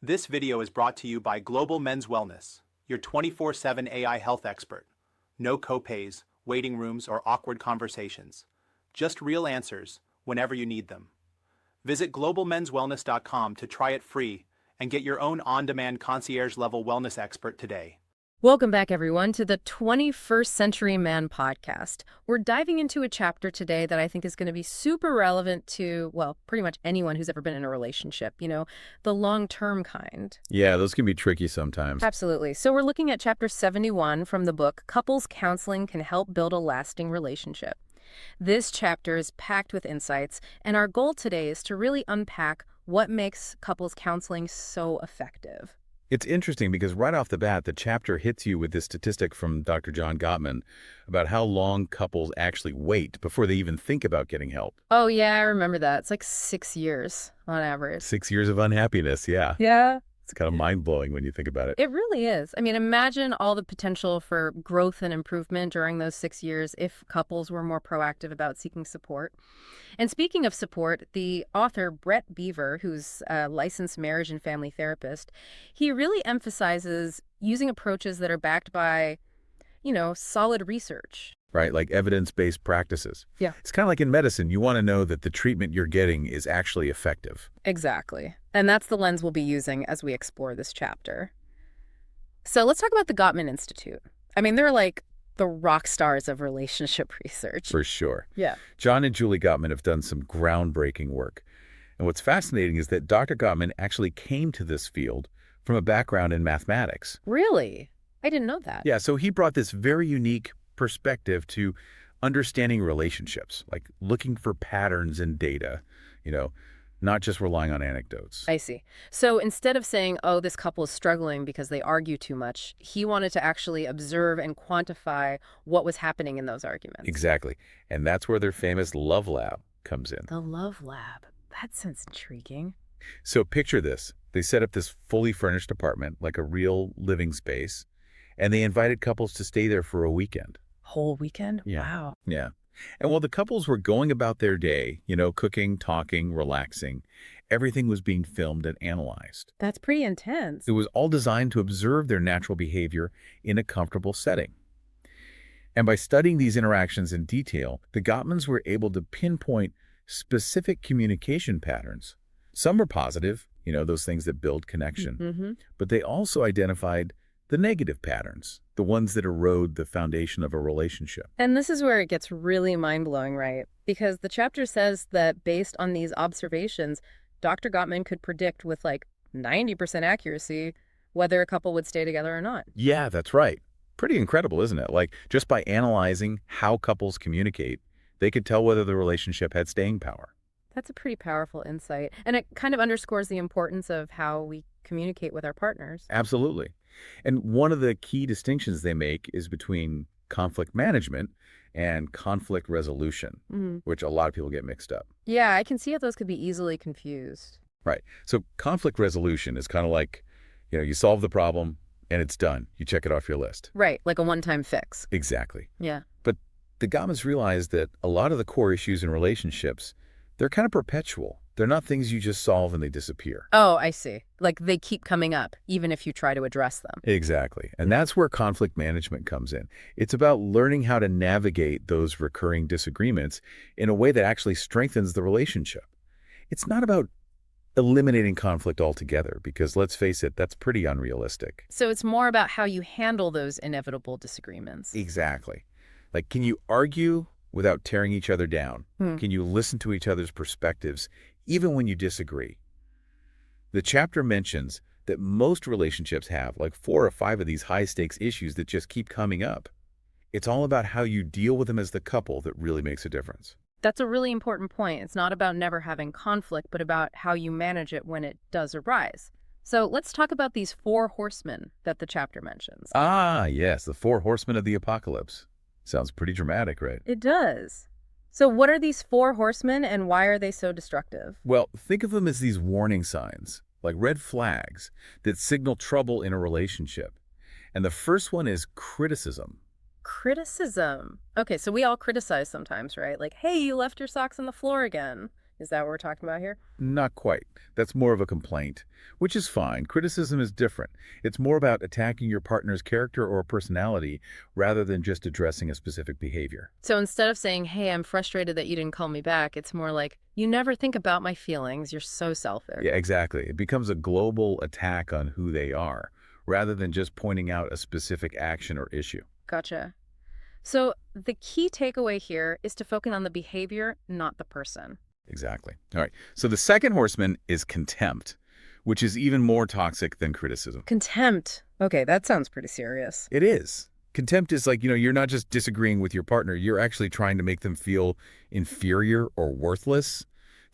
This video is brought to you by Global Men's Wellness, your 24/7 AI health expert. No copays, waiting rooms, or awkward conversations. Just real answers whenever you need them. Visit globalmenswellness.com to try it free and get your own on-demand concierge-level wellness expert today. Welcome back, everyone, to the 21st Century Man podcast. We're diving into a chapter today that I think is going to be super relevant to, well, pretty much anyone who's ever been in a relationship, the long-term kind. Yeah, those can be tricky sometimes. Absolutely. So we're looking at chapter 71 from the book, Couples Counseling Can Help Build a Lasting Relationship. This chapter is packed with insights, and our goal today is to really unpack what makes couples counseling so effective. It's interesting because right off the bat, the chapter hits you with this statistic from Dr. John Gottman about how long couples actually wait before they even think about getting help. Oh, yeah, I remember that. It's like 6 years on average. 6 years of unhappiness, yeah. Yeah. It's kind of mind-blowing when you think about it. It really is. I mean, imagine all the potential for growth and improvement during those 6 years if couples were more proactive about seeking support. And speaking of support, the author Brett Beaver, who's a licensed marriage and family therapist, he really emphasizes using approaches that are backed by, solid research. Right, like evidence-based practices. Yeah. It's kind of like in medicine. You want to know that the treatment you're getting is actually effective. Exactly. And that's the lens we'll be using as we explore this chapter. So let's talk about the Gottman Institute. I mean, they're like the rock stars of relationship research. For sure. Yeah. John and Julie Gottman have done some groundbreaking work. And what's fascinating is that Dr. Gottman actually came to this field from a background in mathematics. Really? I didn't know that. Yeah, so he brought this very unique perspective to understanding relationships, like looking for patterns in data, not just relying on anecdotes. I see. So instead of saying, oh, this couple is struggling because they argue too much, he wanted to actually observe and quantify what was happening in those arguments. Exactly. And that's where their famous love lab comes in. The love lab. That sounds intriguing. So picture this. They set up this fully furnished apartment, like a real living space, and they invited couples to stay there for a weekend. Whole weekend? Yeah. Wow. Yeah. And while the couples were going about their day, cooking, talking, relaxing, everything was being filmed and analyzed. That's pretty intense. It was all designed to observe their natural behavior in a comfortable setting. And by studying these interactions in detail, the Gottmans were able to pinpoint specific communication patterns. Some were positive, those things that build connection. But they also identified the negative patterns, the ones that erode the foundation of a relationship. And this is where it gets really mind-blowing, right? Because the chapter says that based on these observations, Dr. Gottman could predict with like 90% accuracy whether a couple would stay together or not. Yeah, that's right. Pretty incredible, isn't it? Like, just by analyzing how couples communicate, they could tell whether the relationship had staying power. That's a pretty powerful insight. And it kind of underscores the importance of how we communicate with our partners. Absolutely. And one of the key distinctions they make is between conflict management and conflict resolution, which a lot of people get mixed up. Yeah, I can see how those could be easily confused. Right. So conflict resolution is kind of like, you solve the problem and it's done. You check it off your list. Right, like a one-time fix. Exactly. Yeah. But the Gottmans realized that a lot of the core issues in relationships, they're kind of perpetual. They're not things you just solve and they disappear. Oh, I see. Like they keep coming up, even if you try to address them. Exactly. And that's where conflict management comes in. It's about learning how to navigate those recurring disagreements in a way that actually strengthens the relationship. It's not about eliminating conflict altogether, because let's face it, that's pretty unrealistic. So it's more about how you handle those inevitable disagreements. Exactly. Like, can you argue without tearing each other down? Can you listen to each other's perspectives, even when you disagree? The chapter mentions that most relationships have like 4 or 5 of these high-stakes issues that just keep coming up. It's all about how you deal with them as the couple that really makes a difference. That's a really important point. It's not about never having conflict, but about how you manage it when it does arise. So let's talk about these 4 horsemen that the chapter mentions. Ah, yes, the 4 horsemen of the apocalypse. Sounds pretty dramatic, right? It does. So what are these 4 horsemen and why are they so destructive? Well, think of them as these warning signs, like red flags that signal trouble in a relationship. And the first one is criticism. Criticism. Okay, so we all criticize sometimes, right? Like, hey, you left your socks on the floor again. Is that what we're talking about here? Not quite. That's more of a complaint, which is fine. Criticism is different. It's more about attacking your partner's character or personality rather than just addressing a specific behavior. So instead of saying, hey, I'm frustrated that you didn't call me back, it's more like, you never think about my feelings. You're so selfish. Yeah, exactly. It becomes a global attack on who they are rather than just pointing out a specific action or issue. Gotcha. So the key takeaway here is to focus on the behavior, not the person. Exactly. All right. So the second horseman is contempt, which is even more toxic than criticism. Contempt. Okay, that sounds pretty serious. It is. Contempt is like, you're not just disagreeing with your partner, you're actually trying to make them feel inferior or worthless.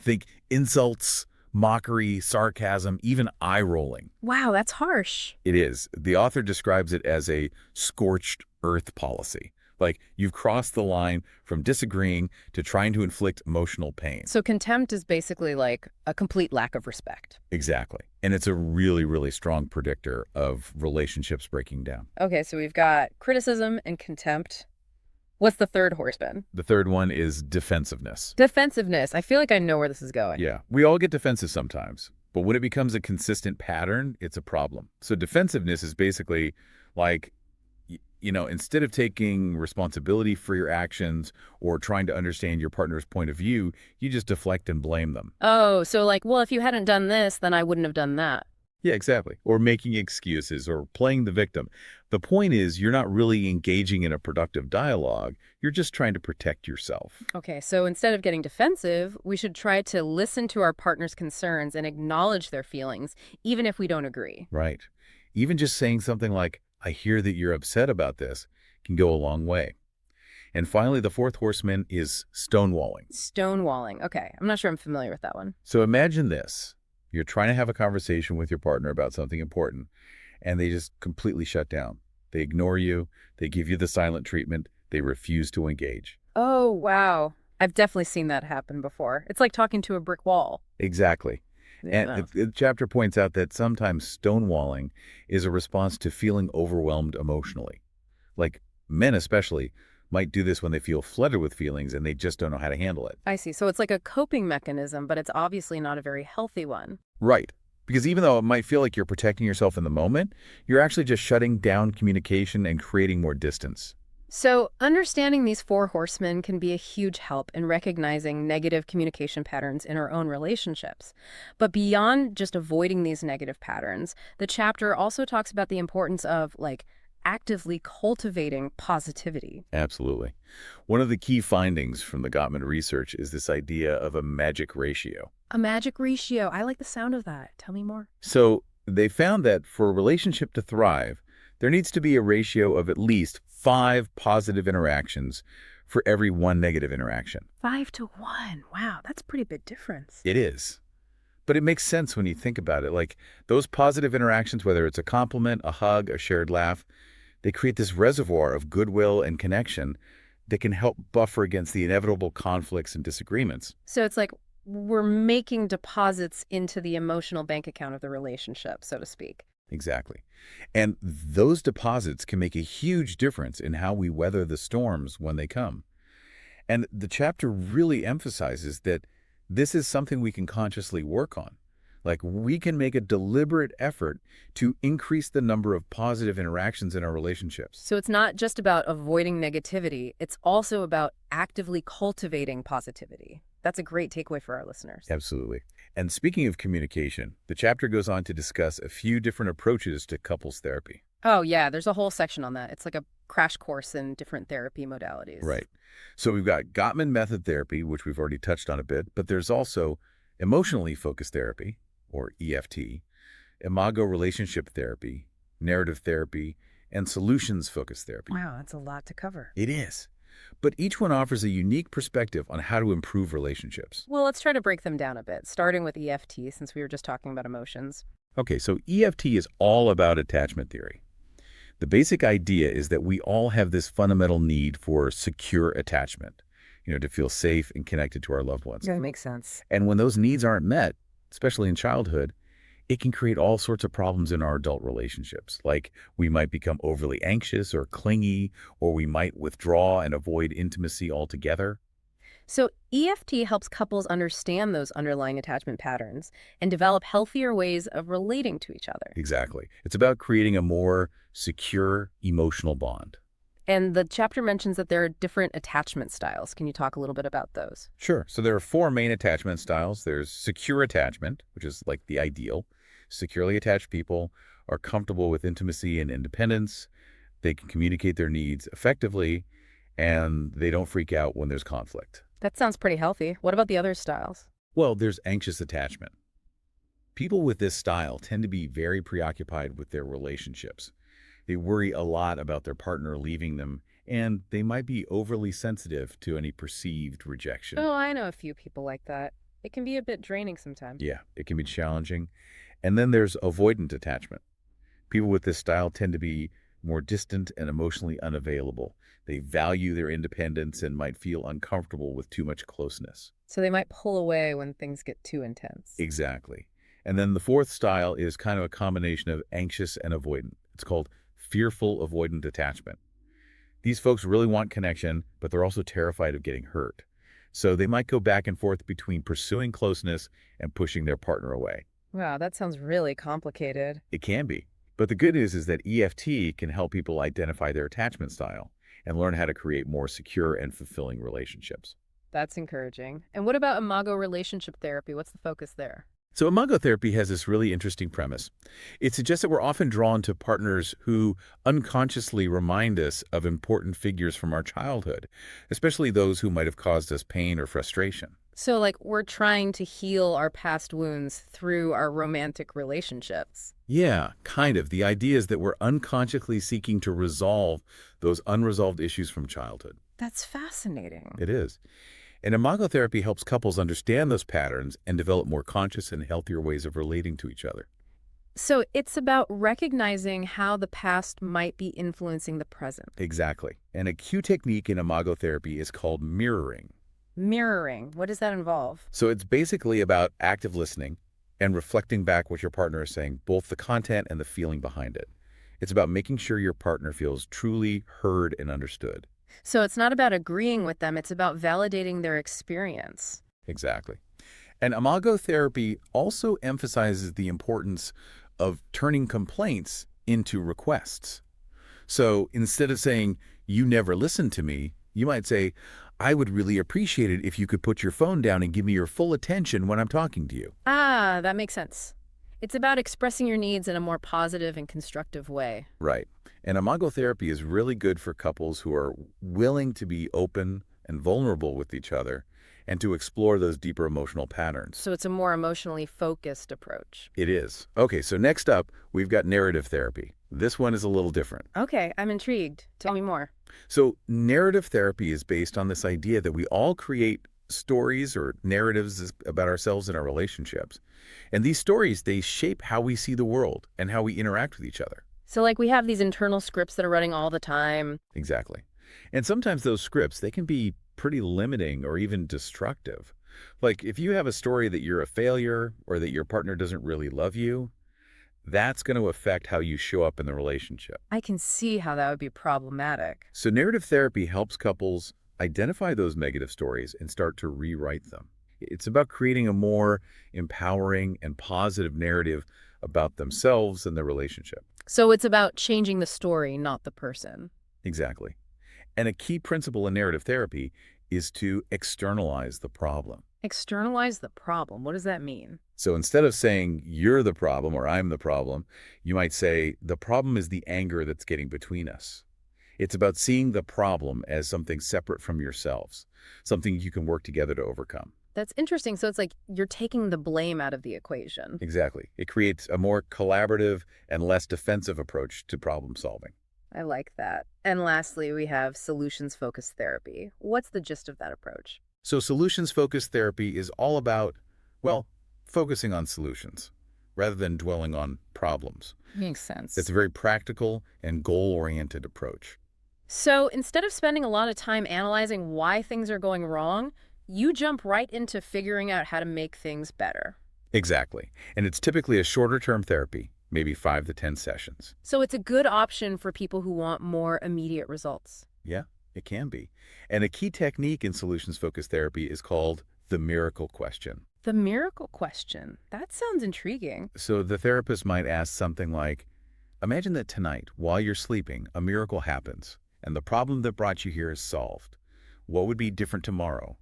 Think insults, mockery, sarcasm, even eye-rolling. Wow, that's harsh. It is. The author describes it as a scorched earth policy. Like, you've crossed the line from disagreeing to trying to inflict emotional pain. So contempt is basically like a complete lack of respect. Exactly. And it's a really, really strong predictor of relationships breaking down. Okay, so we've got criticism and contempt. What's the third horseman? The third one is defensiveness. Defensiveness. I feel like I know where this is going. Yeah. We all get defensive sometimes, but when it becomes a consistent pattern, it's a problem. So defensiveness is basically like, instead of taking responsibility for your actions or trying to understand your partner's point of view, you just deflect and blame them. Oh, so like, well, if you hadn't done this, then I wouldn't have done that. Yeah, exactly. Or making excuses or playing the victim. The point is, you're not really engaging in a productive dialogue. You're just trying to protect yourself. Okay, so instead of getting defensive, we should try to listen to our partner's concerns and acknowledge their feelings, even if we don't agree. Right. Even just saying something like, I hear that you're upset about this, can go a long way. And finally, the fourth horseman is stonewalling. Stonewalling. Okay, I'm not sure I'm familiar with that one. So imagine this. You're trying to have a conversation with your partner about something important, and they just completely shut down. They ignore you. They give you the silent treatment. They refuse to engage. Oh, wow. I've definitely seen that happen before. It's like talking to a brick wall. Exactly. Yeah. And the chapter points out that sometimes stonewalling is a response to feeling overwhelmed emotionally. Like men especially might do this when they feel flooded with feelings and they just don't know how to handle it. I see. So it's like a coping mechanism, but it's obviously not a very healthy one. Right. Because even though it might feel like you're protecting yourself in the moment, you're actually just shutting down communication and creating more distance. So understanding these four horsemen can be a huge help in recognizing negative communication patterns in our own relationships. But beyond just avoiding these negative patterns, the chapter also talks about the importance of, like, actively cultivating positivity. Absolutely. One of the key findings from the Gottman research is this idea of a magic ratio. A magic ratio. I like the sound of that. Tell me more. So they found that for a relationship to thrive, there needs to be a ratio of at least 5 positive interactions for every 1 negative interaction. 5-to-1. Wow, that's a pretty big difference. It is. But it makes sense when you think about it. Like, those positive interactions, whether it's a compliment, a hug, a shared laugh, they create this reservoir of goodwill and connection that can help buffer against the inevitable conflicts and disagreements. So it's like we're making deposits into the emotional bank account of the relationship, so to speak. Exactly. And those deposits can make a huge difference in how we weather the storms when they come. And the chapter really emphasizes that this is something we can consciously work on. Like, we can make a deliberate effort to increase the number of positive interactions in our relationships. So it's not just about avoiding negativity, it's also about actively cultivating positivity. That's a great takeaway for our listeners. Absolutely. And speaking of communication, the chapter goes on to discuss a few different approaches to couples therapy. Oh, yeah, there's a whole section on that. It's like a crash course in different therapy modalities. Right. So we've got Gottman Method therapy, which we've already touched on a bit, but there's also emotionally focused therapy, or EFT, Imago Relationship Therapy, narrative therapy, and solutions-focused therapy. Wow, that's a lot to cover. It is. But each one offers a unique perspective on how to improve relationships. Well, let's try to break them down a bit, starting with EFT, since we were just talking about emotions. Okay, so EFT is all about attachment theory. The basic idea is that we all have this fundamental need for secure attachment, to feel safe and connected to our loved ones. That makes sense. And when those needs aren't met, especially in childhood, it can create all sorts of problems in our adult relationships. Like, we might become overly anxious or clingy, or we might withdraw and avoid intimacy altogether. So EFT helps couples understand those underlying attachment patterns and develop healthier ways of relating to each other. Exactly. It's about creating a more secure emotional bond. And the chapter mentions that there are different attachment styles. Can you talk a little bit about those? Sure. So there are four main attachment styles. There's secure attachment, which is like the ideal. Securely attached people are comfortable with intimacy and independence. They can communicate their needs effectively, and they don't freak out when there's conflict. That sounds pretty healthy. What about the other styles? Well, there's anxious attachment. People with this style tend to be very preoccupied with their relationships. They worry a lot about their partner leaving them, and they might be overly sensitive to any perceived rejection. Oh, I know a few people like that. It can be a bit draining sometimes. Yeah, it can be challenging. And then there's avoidant attachment. People with this style tend to be more distant and emotionally unavailable. They value their independence and might feel uncomfortable with too much closeness. So they might pull away when things get too intense. Exactly. And then the fourth style is kind of a combination of anxious and avoidant. It's called fearful avoidant attachment. These folks really want connection, but they're also terrified of getting hurt. So they might go back and forth between pursuing closeness and pushing their partner away. Wow, that sounds really complicated. It can be. But the good news is that EFT can help people identify their attachment style and learn how to create more secure and fulfilling relationships. That's encouraging. And what about Imago Relationship Therapy? What's the focus there? So Imago therapy has this really interesting premise. It suggests that we're often drawn to partners who unconsciously remind us of important figures from our childhood, especially those who might have caused us pain or frustration. So, like, we're trying to heal our past wounds through our romantic relationships. Yeah, kind of. The idea is that we're unconsciously seeking to resolve those unresolved issues from childhood. That's fascinating. It is. And Imago therapy helps couples understand those patterns and develop more conscious and healthier ways of relating to each other. So it's about recognizing how the past might be influencing the present. Exactly. And a key technique in Imago therapy is called mirroring. Mirroring, what does that involve? So it's basically about active listening and reflecting back what your partner is saying, both the content and the feeling behind it. It's about making sure your partner feels truly heard and understood. So it's not about agreeing with them, it's about validating their experience. Exactly. And Imago therapy also emphasizes the importance of turning complaints into requests. So instead of saying, "You never listen to me," you might say, "I would really appreciate it if you could put your phone down and give me your full attention when I'm talking to you." Ah, that makes sense. It's about expressing your needs in a more positive and constructive way. Right. And Imago therapy is really good for couples who are willing to be open and vulnerable with each other and to explore those deeper emotional patterns. So it's a more emotionally focused approach. It is. Okay, so next up, we've got narrative therapy. This one is a little different. Okay, I'm intrigued. Tell me more. So narrative therapy is based on this idea that we all create stories or narratives about ourselves and our relationships. And these stories, they shape how we see the world and how we interact with each other. So like we have these internal scripts that are running all the time. Exactly. And sometimes those scripts, they can be pretty limiting or even destructive. Like if you have a story that you're a failure or that your partner doesn't really love you, that's going to affect how you show up in the relationship. I can see how that would be problematic. So narrative therapy helps couples identify those negative stories and start to rewrite them. It's about creating a more empowering and positive narrative about themselves and their relationship. So it's about changing the story, not the person. Exactly. And a key principle in narrative therapy is to externalize the problem. Externalize the problem. What does that mean? So instead of saying, "You're the problem" or "I'm the problem," you might say, "The problem is the anger that's getting between us." It's about seeing the problem as something separate from yourselves, something you can work together to overcome. That's interesting. So it's like you're taking the blame out of the equation. Exactly. It creates a more collaborative and less defensive approach to problem solving. I like that. And lastly, we have solutions-focused therapy. What's the gist of that approach? So solutions-focused therapy is all about, well, focusing on solutions rather than dwelling on problems. Makes sense. It's a very practical and goal-oriented approach. So instead of spending a lot of time analyzing why things are going wrong, you jump right into figuring out how to make things better. Exactly. And it's typically a shorter-term therapy, maybe 5 to 10 sessions. So it's a good option for people who want more immediate results. Yeah, It can be. And a key technique in solutions-focused therapy is called the miracle question. The miracle question. That sounds intriguing. So the therapist might ask something like, imagine that tonight, while you're sleeping, a miracle happens, and the problem that brought you here is solved. What would be different tomorrow?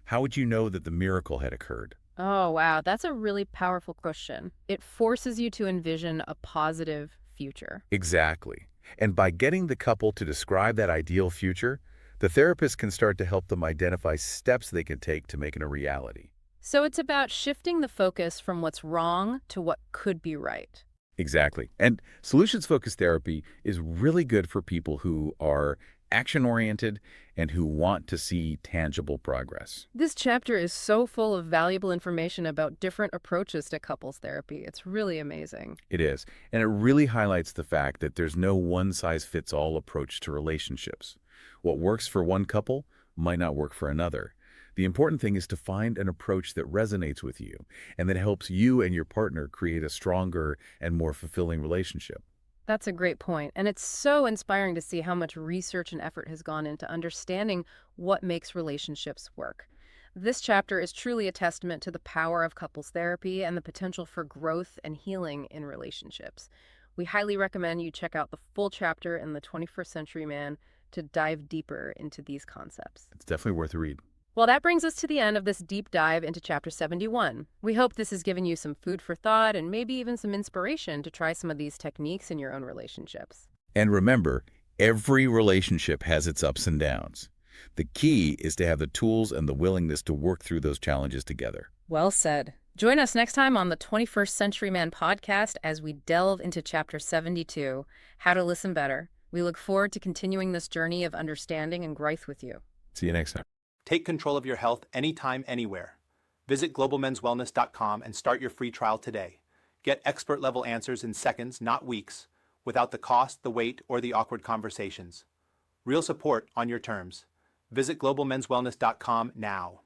How would you know that the miracle had occurred? Oh, wow. That's a really powerful question. It forces you to envision a positive future. Exactly. And by getting the couple to describe that ideal future, the therapist can start to help them identify steps they can take to make it a reality. So it's about shifting the focus from what's wrong to what could be right. Exactly. And solutions-focused therapy is really good for people who are action-oriented and who want to see tangible progress. This chapter is so full of valuable information about different approaches to couples therapy. It's really amazing. It is. And it really highlights the fact that there's no one-size-fits-all approach to relationships. What works for one couple might not work for another. The important thing is to find an approach that resonates with you and that helps you and your partner create a stronger and more fulfilling relationship. That's a great point. And it's so inspiring to see how much research and effort has gone into understanding what makes relationships work. This chapter is truly a testament to the power of couples therapy and the potential for growth and healing in relationships. We highly recommend you check out the full chapter in The 21st Century Man to dive deeper into these concepts. It's definitely worth a read. Well, that brings us to the end of this deep dive into Chapter 71. We hope this has given you some food for thought and maybe even some inspiration to try some of these techniques in your own relationships. And remember, every relationship has its ups and downs. The key is to have the tools and the willingness to work through those challenges together. Well said. Join us next time on the 21st Century Man podcast as we delve into Chapter 72, How to Listen Better. We look forward to continuing this journey of understanding and growth with you. See you next time. Take control of your health anytime, anywhere. Visit globalmenswellness.com and start your free trial today. Get expert-level answers in seconds, not weeks, without the cost, the wait, or the awkward conversations. Real support on your terms. Visit globalmenswellness.com now.